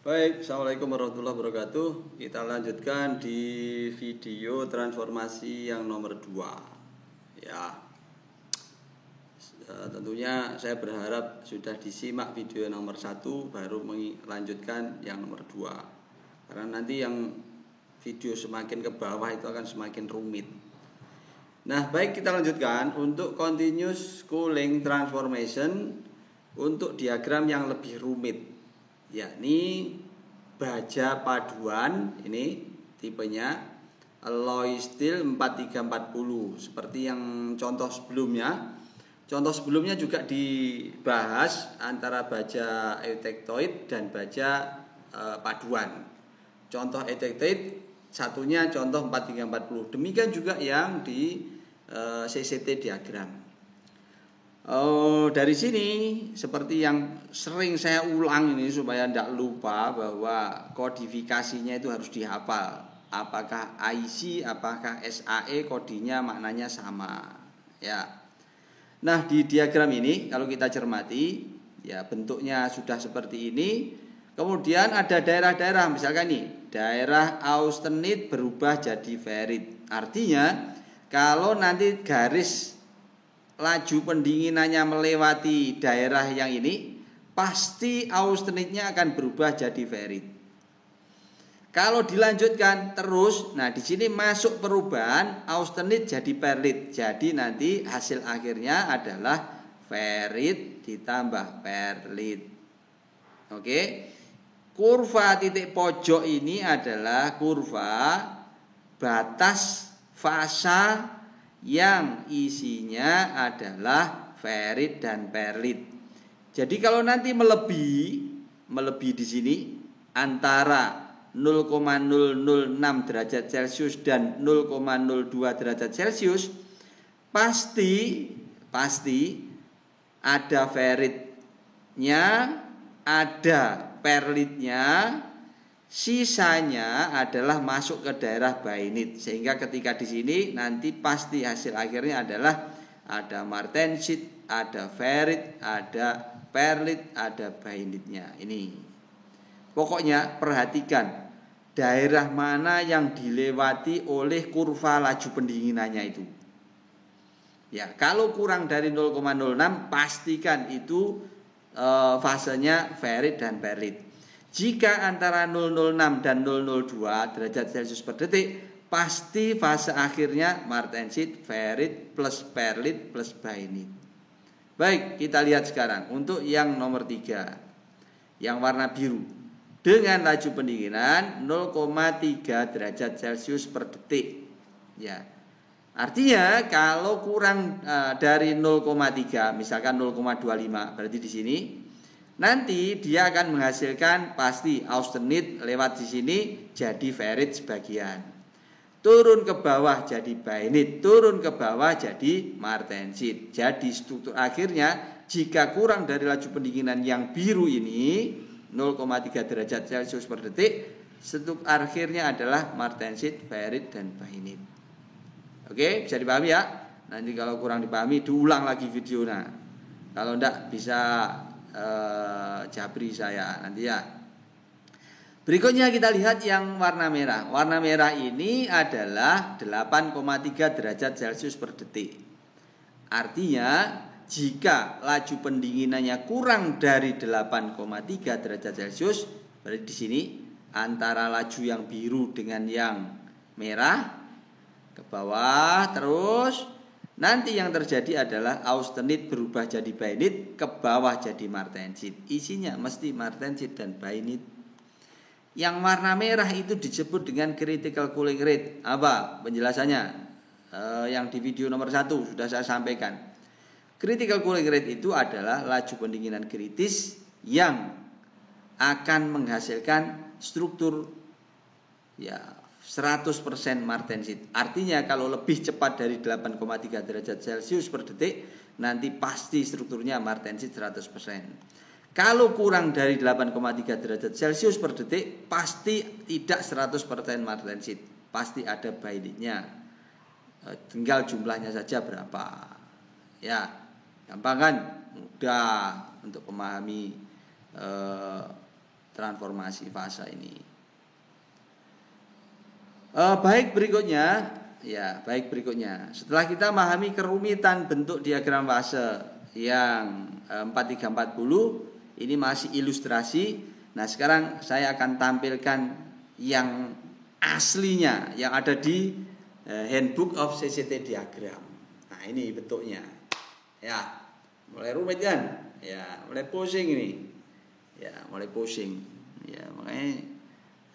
Baik, Assalamualaikum warahmatullahi wabarakatuh. Kita lanjutkan di video transformasi yang nomor 2. Ya, tentunya saya berharap sudah disimak video nomor 1 baru melanjutkan yang nomor 2. Karena nanti yang video semakin ke bawah itu akan semakin rumit. Nah, baik, kita lanjutkan untuk continuous cooling transformation untuk diagram yang lebih rumit, yakni baja paduan. Ini tipenya alloy steel 4340 seperti yang contoh sebelumnya. Contoh sebelumnya juga dibahas antara baja eutectoid dan baja paduan. Contoh eutectoid satunya contoh 4340. Demikian juga yang di CCT diagram. Dari sini seperti yang sering saya ulang ini supaya tidak lupa bahwa kodifikasinya itu harus dihafal. Apakah IC, apakah SAE, kodinya maknanya sama. Ya. Nah, di diagram ini kalau kita cermati, ya bentuknya sudah seperti ini. Kemudian ada daerah-daerah, misalkan ini daerah austenit berubah jadi ferrit. Artinya kalau nanti garis laju pendinginannya melewati daerah yang ini, pasti austenitnya akan berubah jadi ferrit. Kalau dilanjutkan terus, nah di sini masuk perubahan austenit jadi perlit. Jadi nanti hasil akhirnya adalah ferrit ditambah perlit. Oke. Kurva titik pojok ini adalah kurva batas fasa yang isinya adalah ferrit dan perlit. Jadi kalau nanti melebihi di sini antara 0,006 derajat Celcius dan 0,02 derajat Celcius, pasti ada ferritnya, ada perlitnya, sisanya adalah masuk ke daerah bainit. Sehingga ketika di sini nanti pasti hasil akhirnya adalah ada martensit, ada ferrit, ada perlit, ada bainitnya. Ini pokoknya perhatikan daerah mana yang dilewati oleh kurva laju pendinginannya itu. Ya, kalau kurang dari 0,06 pastikan itu fasenya ferrit dan perlit. Jika antara 006 dan 002 derajat Celcius per detik, pasti fase akhirnya martensit, ferrit plus perlit plus bainit. Baik, kita lihat sekarang untuk yang nomor 3, yang warna biru, dengan laju pendinginan 0,3 derajat Celcius per detik. Ya, artinya kalau kurang dari 0,3, misalkan 0,25, berarti di sini nanti dia akan menghasilkan pasti austenit lewat di sini jadi ferrit sebagian. Turun ke bawah jadi bainit, turun ke bawah jadi martensit. Jadi struktur akhirnya jika kurang dari laju pendinginan yang biru ini 0,3 derajat Celcius per detik, struktur akhirnya adalah martensit, ferrit dan bainit. Oke, bisa dipahami ya? Nanti kalau kurang dipahami diulang lagi videonya. Kalau enggak bisa jabri saya nanti ya. Berikutnya kita lihat yang warna merah. Warna merah ini adalah 8,3 derajat Celcius per detik. Artinya jika laju pendinginannya kurang dari 8,3 derajat Celcius, berarti di sini antara laju yang biru dengan yang merah ke bawah terus, nanti yang terjadi adalah austenit berubah jadi bainit, ke bawah jadi martensit. Isinya mesti martensit dan bainit. Yang warna merah itu disebut dengan critical cooling rate. Apa penjelasannya? Yang di video nomor 1 sudah saya sampaikan. Critical cooling rate itu adalah laju pendinginan kritis yang akan menghasilkan struktur ya 100% martensit. Artinya kalau lebih cepat dari 8,3 derajat Celcius per detik, nanti pasti strukturnya martensit 100%. Kalau kurang dari 8,3 derajat Celcius per detik, pasti tidak 100% martensit. Pasti ada bainitnya. Tinggal jumlahnya saja berapa. Ya, gampang kan? Mudah untuk memahami transformasi fase ini. Baik berikutnya, setelah kita memahami kerumitan bentuk diagram fase yang 4340, ini masih ilustrasi. Nah, sekarang saya akan tampilkan yang aslinya yang ada di Handbook of CCT Diagram. Nah, ini bentuknya. Ya, mulai rumit kan? Ya, mulai pusing ini. Ya, mulai pusing. Ya, makanya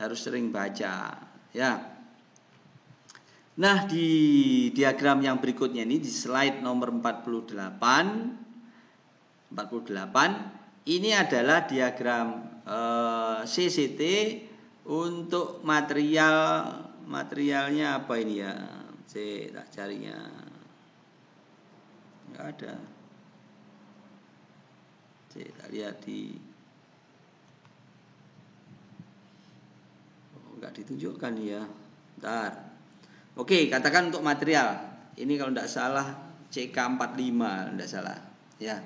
harus sering baca. Ya. Nah, di diagram yang berikutnya ini di slide nomor 48, ini adalah diagram CCT untuk materialnya apa ini ya? Saya tak carinya. Enggak ada. Saya tak lihat enggak ditunjukkan ya. Bentar. Oke, katakan untuk material. Ini kalau tidak salah CK45, tidak salah. Ya.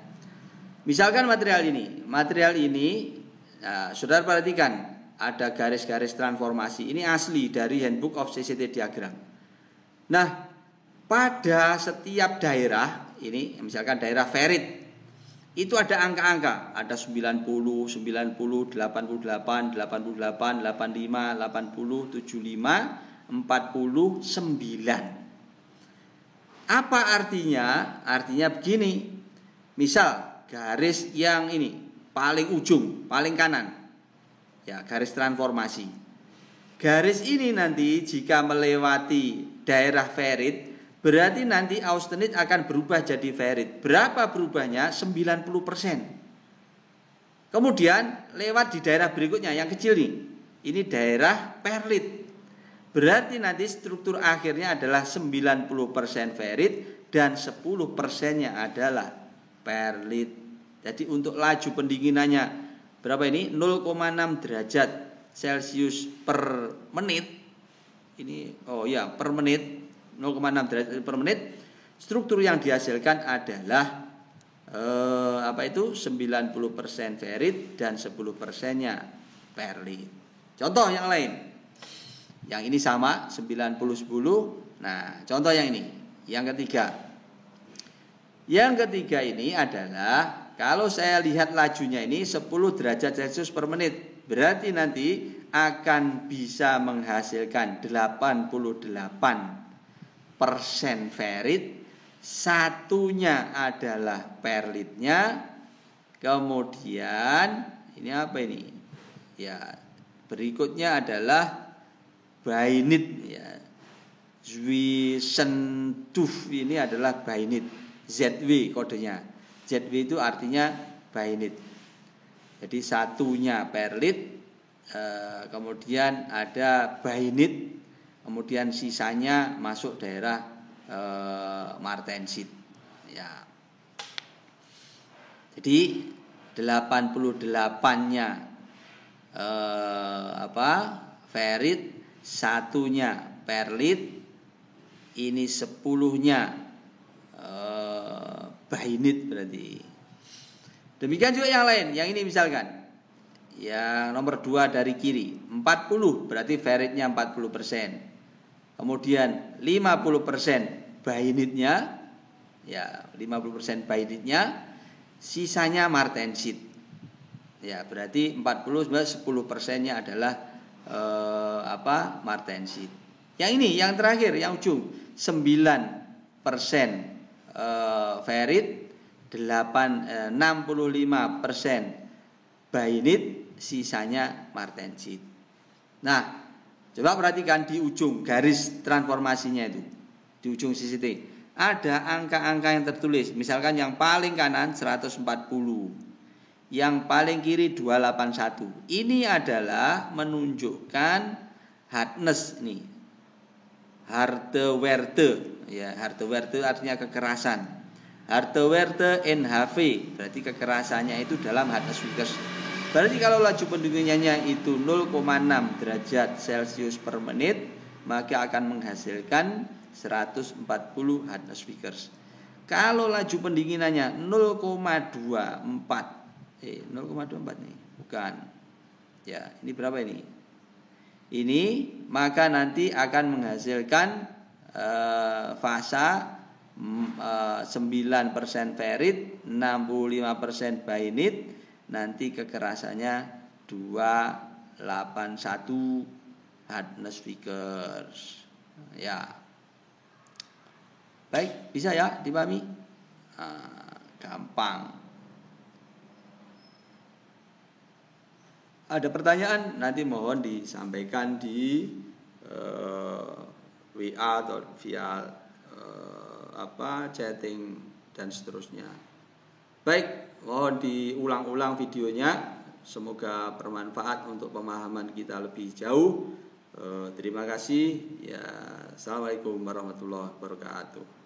Misalkan material ini, nah, saudara perhatikan ada garis-garis transformasi. Ini asli dari Handbook of CCT Diagram. Nah, pada setiap daerah ini, misalkan daerah ferrit, itu ada angka-angka, ada 90, 88, 85, 80, 75, 49. Apa artinya? Artinya begini. Misal garis yang ini paling ujung, paling kanan, ya garis transformasi. Garis ini nanti jika melewati daerah ferrit, berarti nanti austenit akan berubah jadi ferrit. Berapa berubahnya? 90%. Kemudian lewat di daerah berikutnya yang kecil nih, ini daerah perlit. Berarti nanti struktur akhirnya adalah 90% ferrit dan 10%-nya adalah perlit. Jadi untuk laju pendinginannya berapa ini? 0,6 derajat Celcius per menit. Ini per menit 0,6 derajat per menit. Struktur yang dihasilkan adalah 90% ferrit dan 10%-nya perlit. Contoh yang lain. Yang ini sama 90-10. Nah, contoh yang ini, yang ketiga. Yang ketiga ini adalah kalau saya lihat lajunya ini 10 derajat Celcius per menit, berarti nanti akan bisa menghasilkan 88% ferrit, satunya adalah perlitnya. Kemudian ini apa ini? Ya, berikutnya adalah bainit ya. Zwischenstoff ini adalah bainit. ZW kodenya. ZW itu artinya bainit. Jadi satunya perlit, kemudian ada bainit, kemudian sisanya masuk daerah martensit. Ya. Jadi 88-nya ferrit, satunya perlit, ini 10-nya bainit berarti. Demikian juga yang lain. Yang ini misalkan yang nomor 2 dari kiri 40 berarti ferritnya 40%. Kemudian 50% bainitnya, ya 50% bainitnya, sisanya martensit. Ya berarti 40 10%-nya adalah martensit. Yang ini yang terakhir yang ujung 9% ferrit, 65% bainit, sisanya martensit. Nah, coba perhatikan di ujung garis transformasinya itu, di ujung CCT ada angka-angka yang tertulis. Misalkan yang paling kanan 140, yang paling kiri 281. Ini adalah menunjukkan hardness nih, Hardwerte. Ya, hardwerte artinya kekerasan. Hardwerte NHV berarti kekerasannya itu dalam hardness Vickers. Berarti kalau laju pendinginannya itu 0,6 derajat Celcius per menit, maka akan menghasilkan 140 hardness Vickers. Kalau laju pendinginannya 0,24 nih, bukan. Ya, ini berapa ini? Ini maka nanti akan menghasilkan fasa 9% ferrit, 65% bainit, nanti kekerasannya 281 hardness figures. Ya. Baik, bisa ya dipahami? Gampang. Ada pertanyaan nanti mohon disampaikan di WA atau via chatting dan seterusnya. Baik, mohon diulang-ulang videonya. Semoga bermanfaat untuk pemahaman kita lebih jauh. Terima kasih. Ya, assalamualaikum warahmatullahi wabarakatuh.